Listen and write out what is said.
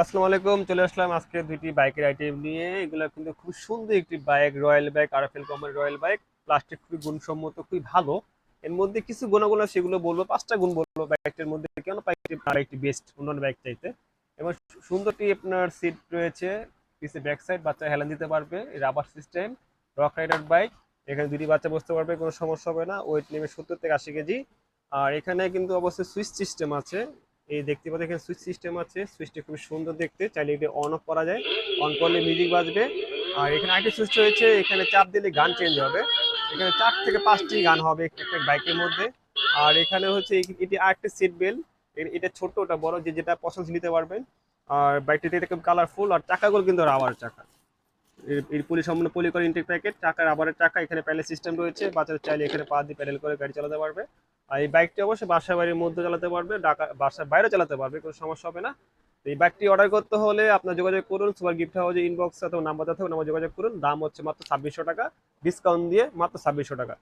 আসসালামু আলাইকুম। চলে আসলাম আজকে দুইটি বাইকের আইটেম নিয়ে। এগুলো কিন্তু খুব সুন্দর একটি বাইক, রয়্যাল বাইক, আরএফএল কোম্পানির রয়্যাল বাইক। প্লাস্টিক খুবই গুণসম্মত, খুবই ভালো। এর মধ্যে কিছু গুণাগুণ আছে, সেগুলো বলবো। 5টা গুণ বলবো বাইকটির মধ্যে কেন বাইকটি বেস্ট অন্যান্য বাইক চাইতে। এবং সুন্দরটি আপনার সিট রয়েছে, পিছে ব্যাক সাইড, বাচ্চা হেলান দিতে পারবে, rubber system, rock rider bike. এখানে দুটি বাচ্চা বসতে পারবে, কোনো সমস্যা হবে না। ওয়েট নেমে 70 থেকে 80 কেজি। আর এখানে কিন্তু অবশ্যই সুইচ সিস্টেম আছে। এই দেখতে পাচ্ছেন এখানে সুইচ সিস্টেম আছে। সুইচটি খুব সুন্দর দেখতে, চাইলে এটা অন অফ করা যায়। অন করলে মিউজিক বাজবে। আর এখানে আরেকটি সুইচ রয়েছে, এখানে চাপ দিলে গান চেঞ্জ হবে। এখানে 4 থেকে 5টি গান হবে একটা বাইকের মধ্যে। আর এখানে হচ্ছে এটি আরেকটি সিট বেল্ট। এটা ছোট, ওটা বড়, যে যেটা পছন্দ নিতে পারবেন। আর বাইকটিতে এরকম কালারফুল। আর চাকাগুলো কিন্তু রাবার চাকা। এর পলি সম্পূর্ণ পলি করে ইনটেক প্যাকেট, চাকা রাবারের চাকা। এখানে প্যাডেল সিস্টেম রয়েছে, বাচ্চারা চাইলে এখানে পা দিয়ে প্যাডেল করে গাড়ি চালাতে পারবে। আর এই বাইকটি অবশ্যই বাসা বাড়ির মধ্যে চালাতে পারবে, ঢাকা বাসার বাইরে চালাতে পারবে, কোনো সমস্যা হবে না। তো এই বাইকটি অর্ডার করতে হলে আপনার যোগাযোগ করুন সুপার গিফট হাউসে, ইনবক্স অথবা নাম্বার দেওয়া থাকবে, নাম্বার যোগাযোগ করুন। দাম হচ্ছে মাত্র 2600 টাকা, ডিসকাউন্ট দিয়ে মাত্র 2600 টাকা।